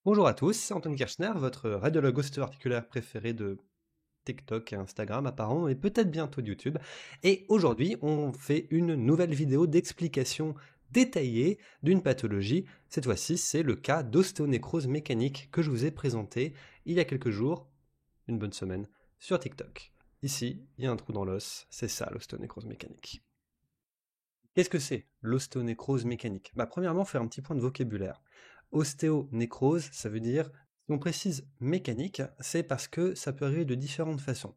Bonjour à tous, c'est Anthony Kirchner, votre radiologue ostéo-articulaire préféré de TikTok et Instagram apparemment, et peut-être bientôt de YouTube. Et aujourd'hui, on fait une nouvelle vidéo d'explication détaillée d'une pathologie. Cette fois-ci, c'est le cas d'ostéonécrose mécanique que je vous ai présenté il y a quelques jours, une bonne semaine, sur TikTok. Ici, il y a un trou dans l'os, c'est ça l'ostéonécrose mécanique. Qu'est-ce que c'est l'ostéonécrose mécanique? Premièrement, faire un petit point de vocabulaire. Ostéonécrose, ça veut dire, si on précise mécanique, c'est parce que ça peut arriver de différentes façons.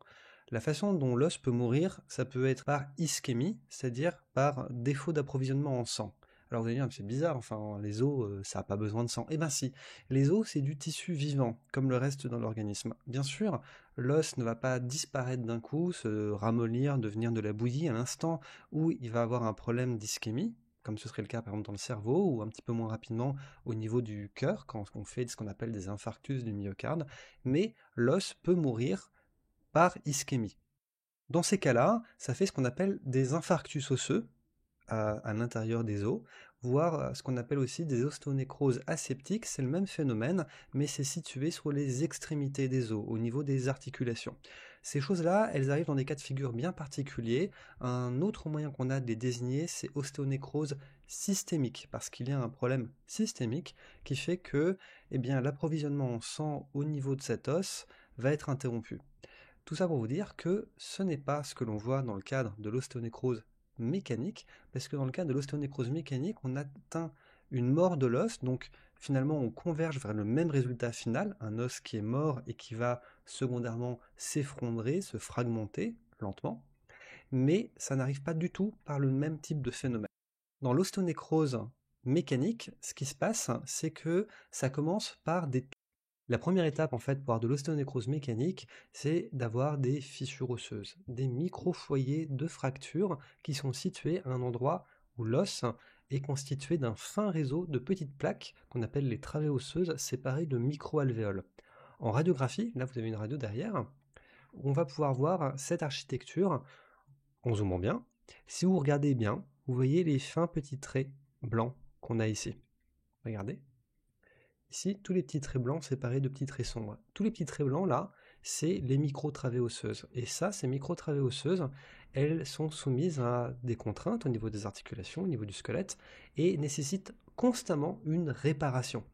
La façon dont l'os peut mourir, ça peut être par ischémie, c'est-à-dire par défaut d'approvisionnement en sang. Alors vous allez dire, c'est bizarre, enfin les os, ça n'a pas besoin de sang. Eh ben si, les os c'est du tissu vivant, comme le reste dans l'organisme. Bien sûr, l'os ne va pas disparaître d'un coup, se ramollir, devenir de la bouillie à l'instant où il va avoir un problème d'ischémie, comme ce serait le cas par exemple dans le cerveau, ou un petit peu moins rapidement au niveau du cœur, quand on fait ce qu'on appelle des infarctus du myocarde, mais l'os peut mourir par ischémie. Dans ces cas-là, ça fait ce qu'on appelle des infarctus osseux à l'intérieur des os, voire ce qu'on appelle aussi des ostéonécroses aseptiques, c'est le même phénomène, mais c'est situé sur les extrémités des os, au niveau des articulations. Ces choses-là, elles arrivent dans des cas de figure bien particuliers. Un autre moyen qu'on a de les désigner, c'est ostéonécrose systémique, parce qu'il y a un problème systémique qui fait que l'approvisionnement en sang au niveau de cet os va être interrompu. Tout ça pour vous dire que ce n'est pas ce que l'on voit dans le cadre de l'ostéonécrose mécanique, parce que dans le cadre de l'ostéonécrose mécanique, on atteint une mort de l'os, donc finalement on converge vers le même résultat final, un os qui est mort et qui va secondairement s'effondrer, se fragmenter lentement, mais ça n'arrive pas du tout par le même type de phénomène. Dans l'ostéonécrose mécanique, ce qui se passe, c'est que ça commence par des... La première étape, en fait, pour avoir de l'ostéonécrose mécanique, c'est d'avoir des fissures osseuses, des micro-foyers de fractures qui sont situés à un endroit où l'os est constitué d'un fin réseau de petites plaques qu'on appelle les travées osseuses séparées de micro-alvéoles. En radiographie, là vous avez une radio derrière, on va pouvoir voir cette architecture en zoomant bien. Si vous regardez bien, vous voyez les fins petits traits blancs qu'on a ici. Regardez. Ici, tous les petits traits blancs séparés de petits traits sombres. Tous les petits traits blancs, là, c'est les micro-travées osseuses. Et ça, ces micro-travées osseuses, elles sont soumises à des contraintes au niveau des articulations, au niveau du squelette, et nécessitent constamment une réparation.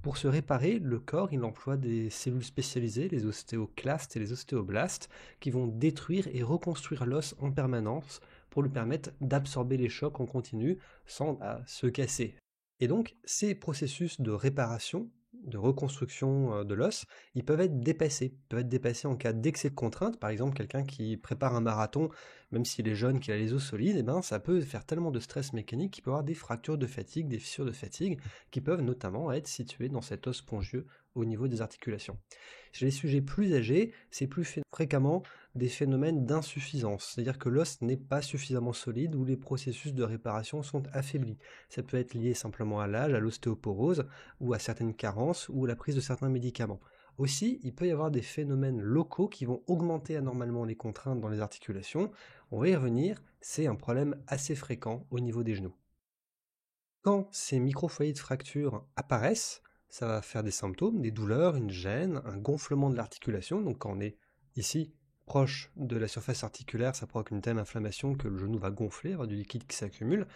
Pour se réparer, le corps, il emploie des cellules spécialisées, les ostéoclastes et les ostéoblastes, qui vont détruire et reconstruire l'os en permanence pour lui permettre d'absorber les chocs en continu sans se casser. Et donc, ces processus de réparation, de reconstruction de l'os, ils peuvent être dépassés. Ils peuvent être dépassés en cas d'excès de contrainte. Par exemple, quelqu'un qui prépare un marathon, même s'il est jeune, qu'il a les os solides, ça peut faire tellement de stress mécanique qu'il peut avoir des fractures de fatigue, des fissures de fatigue, qui peuvent notamment être situées dans cet os spongieux au niveau des articulations. Chez les sujets plus âgés, c'est plus fréquemment des phénomènes d'insuffisance, c'est-à-dire que l'os n'est pas suffisamment solide ou les processus de réparation sont affaiblis. Ça peut être lié simplement à l'âge, à l'ostéoporose, ou à certaines carences, ou à la prise de certains médicaments. Aussi, il peut y avoir des phénomènes locaux qui vont augmenter anormalement les contraintes dans les articulations. On va y revenir, c'est un problème assez fréquent au niveau des genoux. Quand ces micro-foyers de fracture apparaissent, ça va faire des symptômes, des douleurs, une gêne, un gonflement de l'articulation. Donc quand on est ici, proche de la surface articulaire, ça provoque une telle inflammation que le genou va gonfler, avoir du liquide qui s'accumule.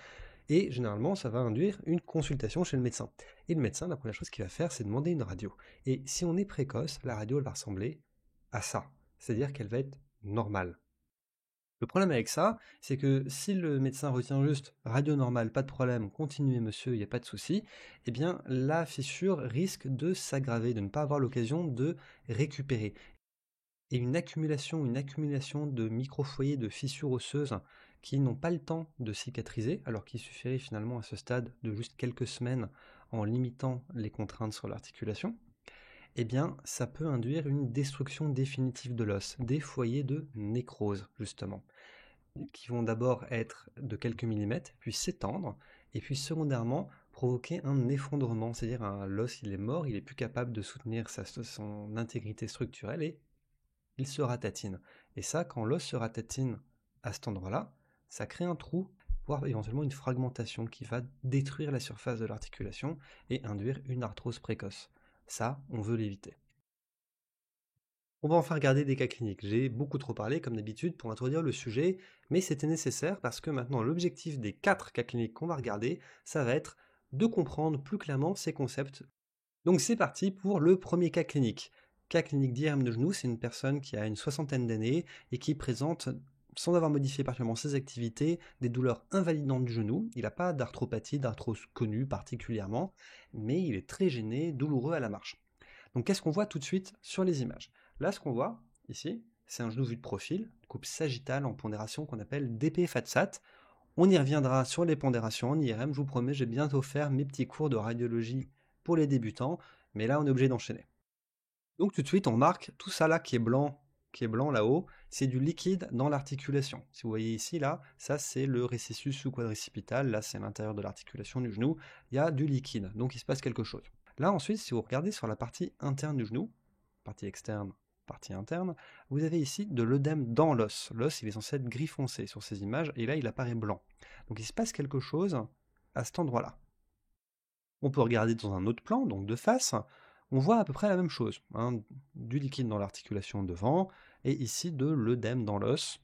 Et généralement, ça va induire une consultation chez le médecin. Et le médecin, la première chose qu'il va faire, c'est demander une radio. Et si on est précoce, la radio, elle va ressembler à ça. C'est-à-dire qu'elle va être normale. Le problème avec ça, c'est que si le médecin retient juste radio normale, pas de problème, continuez monsieur, il n'y a pas de souci, eh bien la fissure risque de s'aggraver, de ne pas avoir l'occasion de récupérer. Et une accumulation de micro-foyers de fissures osseuses qui n'ont pas le temps de cicatriser, alors qu'il suffirait finalement à ce stade de juste quelques semaines en limitant les contraintes sur l'articulation, eh bien ça peut induire une destruction définitive de l'os, des foyers de nécrose justement, qui vont d'abord être de quelques millimètres, puis s'étendre, et puis secondairement provoquer un effondrement, c'est-à-dire l'os il est mort, il est plus capable de soutenir son intégrité structurelle et il se ratatine. Et ça, quand l'os se ratatine à cet endroit-là, ça crée un trou, voire éventuellement une fragmentation qui va détruire la surface de l'articulation et induire une arthrose précoce. Ça, on veut l'éviter. On va enfin regarder des cas cliniques. J'ai beaucoup trop parlé, comme d'habitude, pour introduire le sujet, mais c'était nécessaire parce que maintenant, l'objectif des 4 cas cliniques qu'on va regarder, ça va être de comprendre plus clairement ces concepts. Donc c'est parti pour le premier cas clinique. Cas clinique d'IRM de genou, c'est une personne qui a une soixantaine d'années et qui présente, sans avoir modifié particulièrement ses activités, des douleurs invalidantes du genou. Il n'a pas d'arthropathie, d'arthrose connue particulièrement, mais il est très gêné, douloureux à la marche. Donc qu'est-ce qu'on voit tout de suite sur les images? Là, ce qu'on voit, ici, c'est un genou vu de profil, coupe sagittale en pondération qu'on appelle DP-FATSAT. On y reviendra sur les pondérations en IRM, je vous promets, j'ai bientôt faire mes petits cours de radiologie pour les débutants, mais là on est obligé d'enchaîner. Donc tout de suite on marque tout ça là qui est blanc là-haut, c'est du liquide dans l'articulation. Si vous voyez ici là, ça c'est le récessus sous-quadricipital, là c'est l'intérieur de l'articulation du genou, il y a du liquide, donc il se passe quelque chose. Là ensuite, si vous regardez sur la partie interne du genou, partie externe, partie interne, vous avez ici de l'œdème dans l'os. L'os, il est censé être gris foncé sur ces images, et là, il apparaît blanc. Donc il se passe quelque chose à cet endroit-là. On peut regarder dans un autre plan, donc de face, on voit à peu près la même chose. Hein, du liquide dans l'articulation devant, et ici de l'œdème dans l'os.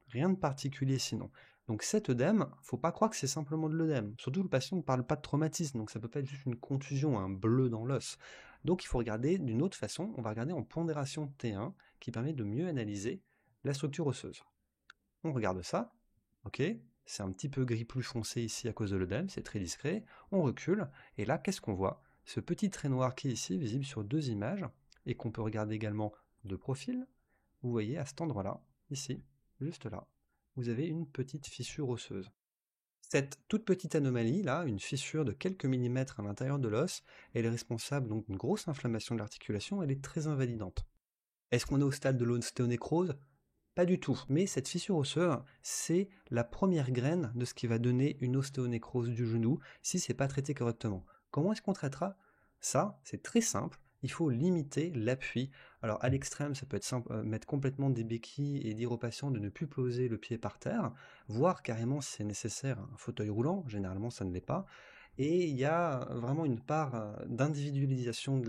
Rien de particulier sinon. Donc cet œdème, faut pas croire que c'est simplement de l'œdème. Surtout le patient ne parle pas de traumatisme, donc ça peut pas être juste une contusion, un bleu dans l'os. Donc il faut regarder d'une autre façon, on va regarder en pondération T1, qui permet de mieux analyser la structure osseuse. On regarde ça, ok, c'est un petit peu gris plus foncé ici à cause de l'œdème, c'est très discret, on recule, et là qu'est-ce qu'on voit? Ce petit trait noir qui est ici, visible sur 2 images, et qu'on peut regarder également de profil, vous voyez à cet endroit-là, ici, juste là, vous avez une petite fissure osseuse. Cette toute petite anomalie là, une fissure de quelques millimètres à l'intérieur de l'os, elle est responsable donc d'une grosse inflammation de l'articulation, elle est très invalidante. Est-ce qu'on est au stade de l'ostéonécrose? Pas du tout. Mais cette fissure osseuse, c'est la première graine de ce qui va donner une ostéonécrose du genou si c'est pas traité correctement. Comment est-ce qu'on traitera ça? C'est très simple. Il faut limiter l'appui. Alors à l'extrême, ça peut être simple, mettre complètement des béquilles et dire au patient de ne plus poser le pied par terre, voire carrément si c'est nécessaire un fauteuil roulant. Généralement, ça ne l'est pas. Et il y a vraiment une part d'individualisation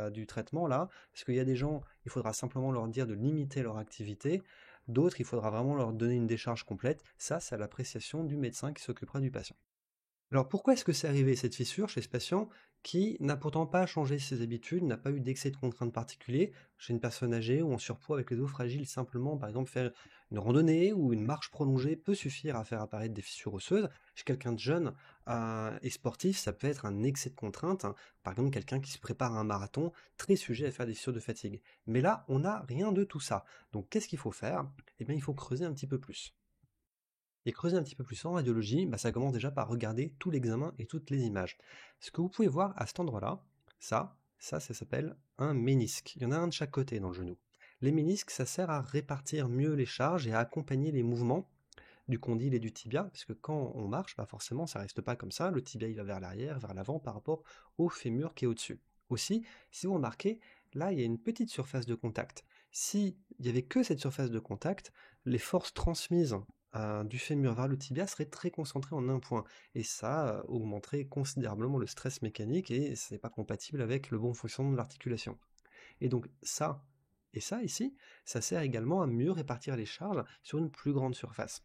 du traitement là, parce qu'il y a des gens, il faudra simplement leur dire de limiter leur activité, d'autres, il faudra vraiment leur donner une décharge complète. Ça, c'est à l'appréciation du médecin qui s'occupera du patient. Alors pourquoi est-ce que c'est arrivé cette fissure chez ce patient qui n'a pourtant pas changé ses habitudes, n'a pas eu d'excès de contraintes particuliers, chez une personne âgée ou en surpoids avec les os fragiles, simplement par exemple faire une randonnée ou une marche prolongée peut suffire à faire apparaître des fissures osseuses. Chez quelqu'un de jeune et sportif, ça peut être un excès de contraintes, hein. Par exemple quelqu'un qui se prépare à un marathon, très sujet à faire des fissures de fatigue. Mais là, on n'a rien de tout ça. Donc qu'est-ce qu'il faut faire? Eh bien il faut creuser un petit peu plus. Et creuser un petit peu plus en radiologie, bah, ça commence déjà par regarder tout l'examen et toutes les images. Ce que vous pouvez voir à cet endroit-là, ça s'appelle un ménisque. Il y en a un de chaque côté dans le genou. Les ménisques, ça sert à répartir mieux les charges et à accompagner les mouvements du condyle et du tibia, parce que quand on marche, bah forcément, ça reste pas comme ça. Le tibia, il va vers l'arrière, vers l'avant par rapport au fémur qui est au-dessus. Aussi, si vous remarquez, là, il y a une petite surface de contact. S'il n'y avait que cette surface de contact, les forces transmises du fémur vers le tibia seraient très concentrées en un point. Et ça augmenterait considérablement le stress mécanique et ce n'est pas compatible avec le bon fonctionnement de l'articulation. Et donc ça, et ça ici, ça sert également à mieux répartir les charges sur une plus grande surface.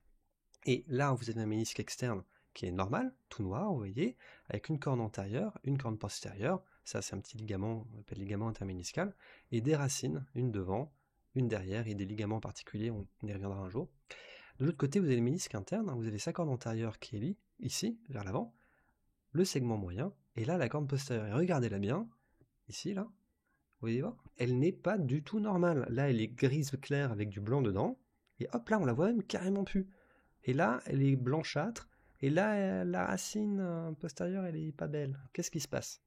Et là, vous avez un ménisque externe qui est normal, tout noir, vous voyez, avec une corne antérieure, une corne postérieure, ça c'est un petit ligament, on appelle ligament interméniscal, et des racines, une devant, une derrière, et des ligaments particuliers, on y reviendra un jour. De l'autre côté, vous avez le ménisque interne, vous avez sa corne antérieure qui est ici, vers l'avant, le segment moyen, et là la corne postérieure. Et regardez-la bien, ici, là, vous voyez voir, elle n'est pas du tout normale. Là, elle est grise claire avec du blanc dedans, et hop, là, on la voit même carrément plus. Et là, elle est blanchâtre. Et là, la racine postérieure, elle est pas belle. Qu'est-ce qui se passe?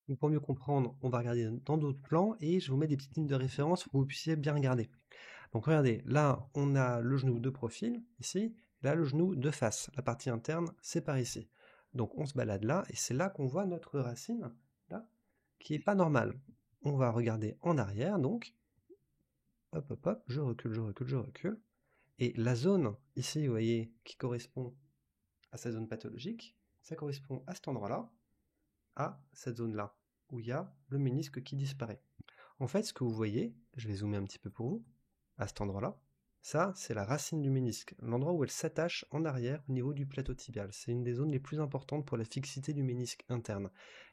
Donc, pour mieux comprendre, on va regarder dans d'autres plans et je vous mets des petites lignes de référence pour que vous puissiez bien regarder. Donc regardez, là, on a le genou de profil, ici, et là, le genou de face. La partie interne, c'est par ici. Donc on se balade là, et c'est là qu'on voit notre racine, là, qui est pas normale. On va regarder en arrière, donc, hop, hop, hop, je recule, je recule, je recule. Et la zone, ici, vous voyez, qui correspond à sa zone pathologique, ça correspond à cet endroit-là, à cette zone-là. où il y a le ménisque qui disparaît. En fait, ce que vous voyez, je vais zoomer un petit peu pour vous, à cet endroit-là, ça, c'est la racine du ménisque, l'endroit où elle s'attache en arrière au niveau du plateau tibial. C'est une des zones les plus importantes pour la fixité du ménisque interne.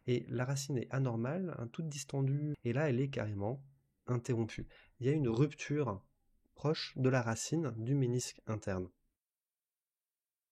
Et la racine est anormale, toute distendue, et là, elle est carrément interrompue. Il y a une rupture proche de la racine du ménisque interne.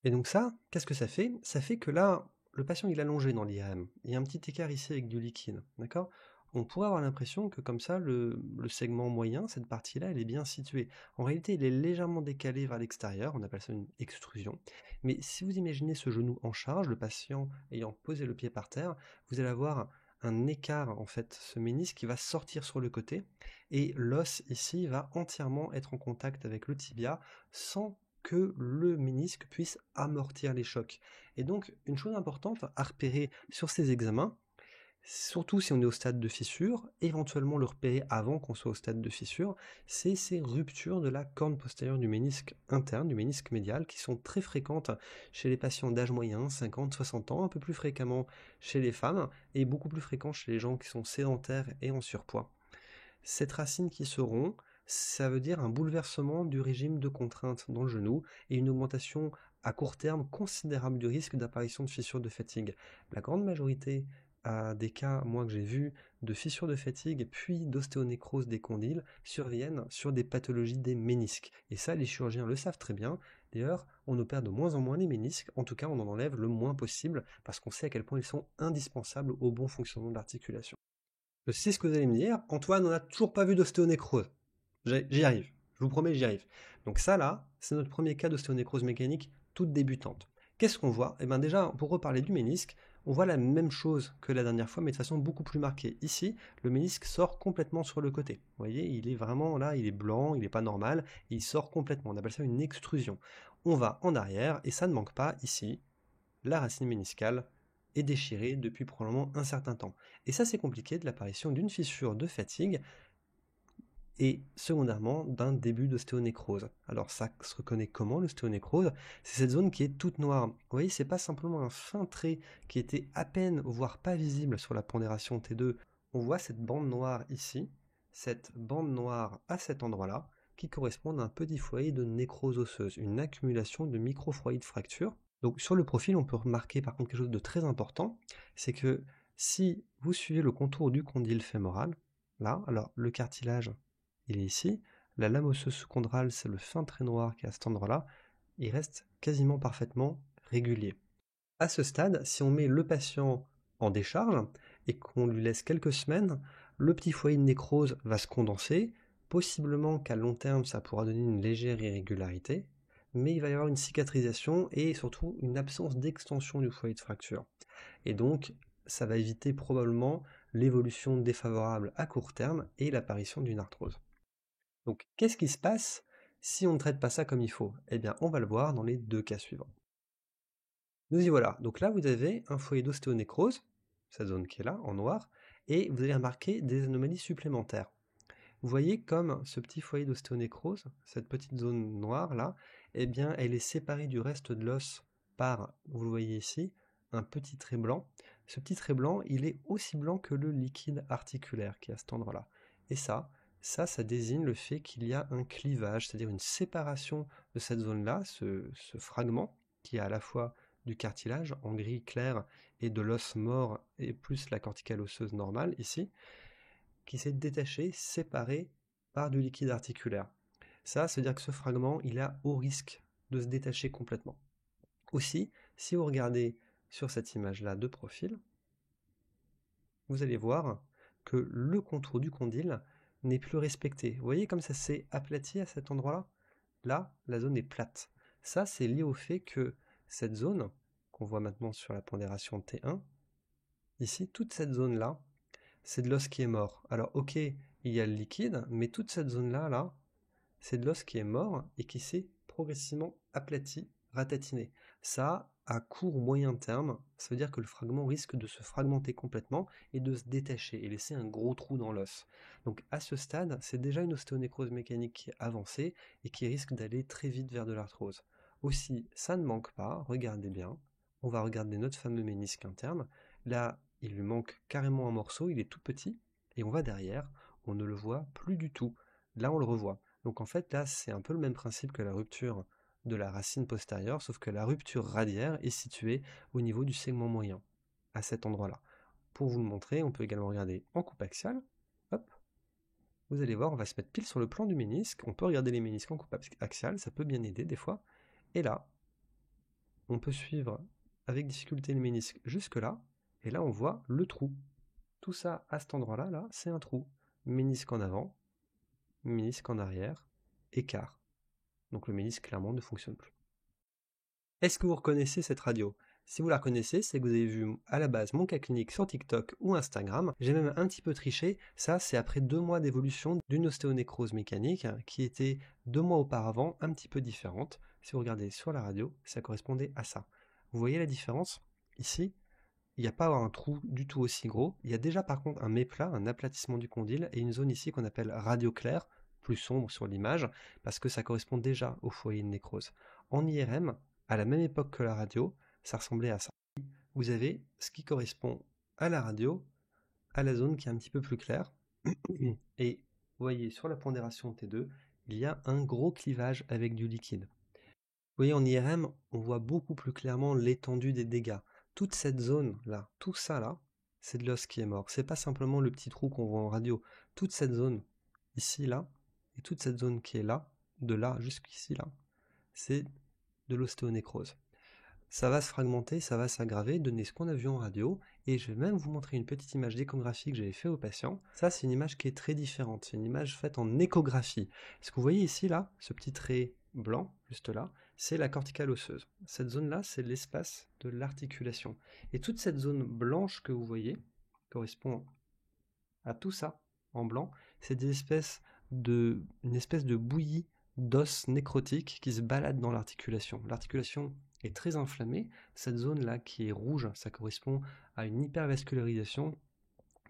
Et donc ça, qu'est-ce que ça fait? Ça fait que là, le patient il est allongé dans l'IRM. Il y a un petit écart ici avec du liquide, d'accord? On pourrait avoir l'impression que comme ça, le segment moyen, cette partie-là, elle est bien située. En réalité, il est légèrement décalé vers l'extérieur, on appelle ça une extrusion. Mais si vous imaginez ce genou en charge, le patient ayant posé le pied par terre, vous allez avoir un écart, en fait, ce ménisque qui va sortir sur le côté, et l'os ici va entièrement être en contact avec le tibia sans que le ménisque puisse amortir les chocs. Et donc, une chose importante à repérer sur ces examens, surtout si on est au stade de fissure, éventuellement le repérer avant qu'on soit au stade de fissure, c'est ces ruptures de la corne postérieure du ménisque interne, du ménisque médial, qui sont très fréquentes chez les patients d'âge moyen, 50-60 ans, un peu plus fréquemment chez les femmes, et beaucoup plus fréquent chez les gens qui sont sédentaires et en surpoids. Cette racine qui se rompt, ça veut dire un bouleversement du régime de contrainte dans le genou et une augmentation à court terme considérable du risque d'apparition de fissures de fatigue. La grande majorité des cas, moi que j'ai vus, de fissures de fatigue puis d'ostéonécrose des condyles surviennent sur des pathologies des ménisques. Et ça, les chirurgiens le savent très bien. D'ailleurs, on opère de moins en moins les ménisques, en tout cas on en enlève le moins possible parce qu'on sait à quel point ils sont indispensables au bon fonctionnement de l'articulation. Je sais ce que vous allez me dire. Antoine, on n'a toujours pas vu d'ostéonécrose. J'y arrive. Je vous promets, j'y arrive. Donc ça là, c'est notre premier cas d'ostéonécrose mécanique toute débutante. Qu'est-ce qu'on voit? Eh bien déjà, pour reparler du ménisque, on voit la même chose que la dernière fois, mais de façon beaucoup plus marquée. Ici, le ménisque sort complètement sur le côté. Vous voyez, il est vraiment là, il est blanc, il n'est pas normal, et il sort complètement. On appelle ça une extrusion. On va en arrière, et ça ne manque pas ici, la racine méniscale est déchirée depuis probablement un certain temps. Et ça, c'est compliqué de l'apparition d'une fissure de fatigue et secondairement d'un début d'ostéonécrose. Alors ça se reconnaît comment l'ostéonécrose? C'est cette zone qui est toute noire. Vous voyez, c'est pas simplement un fin trait qui était à peine, voire pas visible sur la pondération T2. On voit cette bande noire ici, cette bande noire à cet endroit-là, qui correspond à un petit foyer de nécrose osseuse, une accumulation de micro-foyers de fracture. Donc sur le profil, on peut remarquer par contre quelque chose de très important, c'est que si vous suivez le contour du condyle fémoral, là, alors le cartilage, il est ici, la lame osseuse sous-chondrale, c'est le fin trait noir qui est à cet endroit-là, il reste quasiment parfaitement régulier. À ce stade, si on met le patient en décharge et qu'on lui laisse quelques semaines, le petit foyer de nécrose va se condenser, possiblement qu'à long terme ça pourra donner une légère irrégularité, mais il va y avoir une cicatrisation et surtout une absence d'extension du foyer de fracture. Et donc, ça va éviter probablement l'évolution défavorable à court terme et l'apparition d'une arthrose. Donc, qu'est-ce qui se passe si on ne traite pas ça comme il faut? Eh bien, on va le voir dans les deux cas suivants. Nous y voilà. Donc là, vous avez un foyer d'ostéonécrose, cette zone qui est là, en noir, et vous allez remarquer des anomalies supplémentaires. Vous voyez comme ce petit foyer d'ostéonécrose, cette petite zone noire là, eh bien elle est séparée du reste de l'os par, vous le voyez ici, un petit trait blanc. Ce petit trait blanc, il est aussi blanc que le liquide articulaire qui est à cet endroit-là. Et ça désigne le fait qu'il y a un clivage, c'est-à-dire une séparation de cette zone-là, ce fragment qui est à la fois du cartilage en gris clair et de l'os mort et plus la corticale osseuse normale ici, qui s'est détaché, séparé par du liquide articulaire. Ça veut dire que ce fragment, il a haut risque de se détacher complètement. Aussi, si vous regardez sur cette image-là de profil, vous allez voir que le contour du condyle n'est plus respecté. Vous voyez comme ça s'est aplati à cet endroit-là? Là, la zone est plate. Ça, c'est lié au fait que cette zone, qu'on voit maintenant sur la pondération T1, ici, toute cette zone-là, c'est de l'os qui est mort. Alors ok, il y a le liquide, mais toute cette zone-là, là, c'est de l'os qui est mort et qui s'est progressivement aplati, ratatiné. Ça, à court ou moyen terme, ça veut dire que le fragment risque de se fragmenter complètement et de se détacher et laisser un gros trou dans l'os. Donc à ce stade, c'est déjà une ostéonécrose mécanique qui est avancée et qui risque d'aller très vite vers de l'arthrose. Aussi, ça ne manque pas, regardez bien, on va regarder notre fameux ménisque interne. Là, il lui manque carrément un morceau, il est tout petit, et on va derrière, on ne le voit plus du tout. Là, on le revoit. Donc en fait, là, c'est un peu le même principe que la rupture de la racine postérieure, sauf que la rupture radiaire est située au niveau du segment moyen, à cet endroit-là. Pour vous le montrer, on peut également regarder en coupe axiale. Hop, vous allez voir, on va se mettre pile sur le plan du ménisque. On peut regarder les ménisques en coupe axiale, ça peut bien aider des fois. Et là, on peut suivre avec difficulté le ménisque jusque là, et là on voit le trou. Tout ça à cet endroit-là, là, c'est un trou. Ménisque en avant, ménisque en arrière, écart. Donc le ménisque clairement ne fonctionne plus. Est-ce que vous reconnaissez cette radio? Si vous la reconnaissez, c'est que vous avez vu à la base mon cas clinique sur TikTok ou Instagram. J'ai même un petit peu triché. Ça, c'est après 2 mois d'évolution d'une ostéonécrose mécanique qui était 2 mois auparavant un petit peu différente. Si vous regardez sur la radio, ça correspondait à ça. Vous voyez la différence? Ici, il n'y a pas un trou du tout aussi gros. Il y a déjà par contre un méplat, un aplatissement du condyle et une zone ici qu'on appelle radio claire, plus sombre sur l'image, parce que ça correspond déjà au foyer de nécrose. En IRM, à la même époque que la radio, ça ressemblait à ça. Vous avez ce qui correspond à la radio, à la zone qui est un petit peu plus claire. Et vous voyez sur la pondération T2, il y a un gros clivage avec du liquide. Vous voyez en IRM, on voit beaucoup plus clairement l'étendue des dégâts. Toute cette zone-là, tout ça là, c'est de l'os qui est mort. C'est pas simplement le petit trou qu'on voit en radio. Toute cette zone, ici, là, et toute cette zone qui est là, de là jusqu'ici, là, c'est de l'ostéonécrose. Ça va se fragmenter, ça va s'aggraver, donner ce qu'on a vu en radio, et je vais même vous montrer une petite image d'échographie que j'avais fait au patient. Ça, c'est une image qui est très différente, c'est une image faite en échographie. Ce que vous voyez ici, là, ce petit trait blanc, juste là, c'est la corticale osseuse. Cette zone-là, c'est l'espace de l'articulation. Et toute cette zone blanche que vous voyez correspond à tout ça, en blanc, c'est une espèce de bouillie d'os nécrotique qui se balade dans l'articulation. L'articulation est très inflammée. Cette zone-là qui est rouge, ça correspond à une hypervascularisation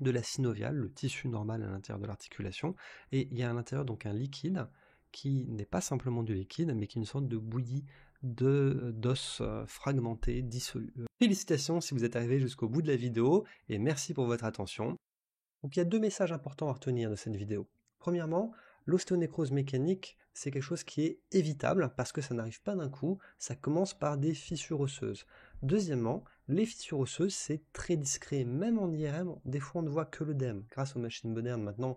de la synoviale, le tissu normal à l'intérieur de l'articulation. Et il y a à l'intérieur donc un liquide qui n'est pas simplement du liquide, mais qui est une sorte de bouillie d'os fragmentés, dissolus. Félicitations si vous êtes arrivé jusqu'au bout de la vidéo, et merci pour votre attention. Donc il y a 2 messages importants à retenir de cette vidéo. Premièrement, l'ostéonécrose mécanique, c'est quelque chose qui est évitable parce que ça n'arrive pas d'un coup, ça commence par des fissures osseuses. Deuxièmement, les fissures osseuses, c'est très discret, même en IRM, des fois on ne voit que l'œdème. Grâce aux machines modernes maintenant,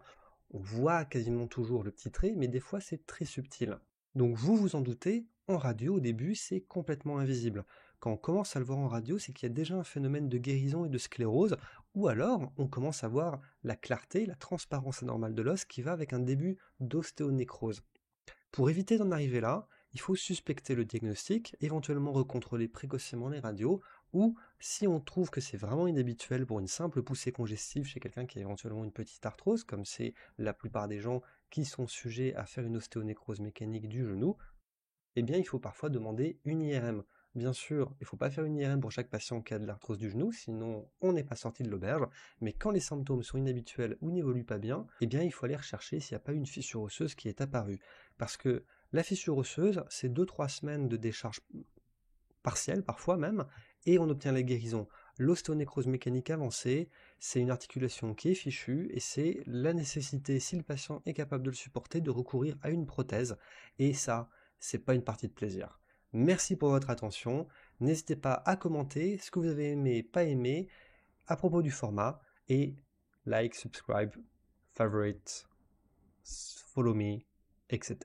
on voit quasiment toujours le petit trait, mais des fois c'est très subtil. Donc vous vous en doutez, en radio au début c'est complètement invisible. Quand on commence à le voir en radio, c'est qu'il y a déjà un phénomène de guérison et de sclérose, ou alors on commence à voir la clarté, la transparence anormale de l'os qui va avec un début d'ostéonécrose. Pour éviter d'en arriver là, il faut suspecter le diagnostic, éventuellement recontrôler précocement les radios, ou si on trouve que c'est vraiment inhabituel pour une simple poussée congestive chez quelqu'un qui a éventuellement une petite arthrose, comme c'est la plupart des gens qui sont sujets à faire une ostéonécrose mécanique du genou, eh bien il faut parfois demander une IRM. Bien sûr, il ne faut pas faire une IRM pour chaque patient qui a de l'arthrose du genou, sinon on n'est pas sorti de l'auberge, mais quand les symptômes sont inhabituels ou n'évoluent pas bien, eh bien il faut aller rechercher s'il n'y a pas une fissure osseuse qui est apparue. Parce que la fissure osseuse, c'est 2-3 semaines de décharge partielle, parfois même, et on obtient la guérison. L'ostéonécrose mécanique avancée, c'est une articulation qui est fichue, et c'est la nécessité, si le patient est capable de le supporter, de recourir à une prothèse, et ça, c'est pas une partie de plaisir. Merci pour votre attention, n'hésitez pas à commenter ce que vous avez aimé, pas aimé, à propos du format, et like, subscribe, favorite, follow me, etc.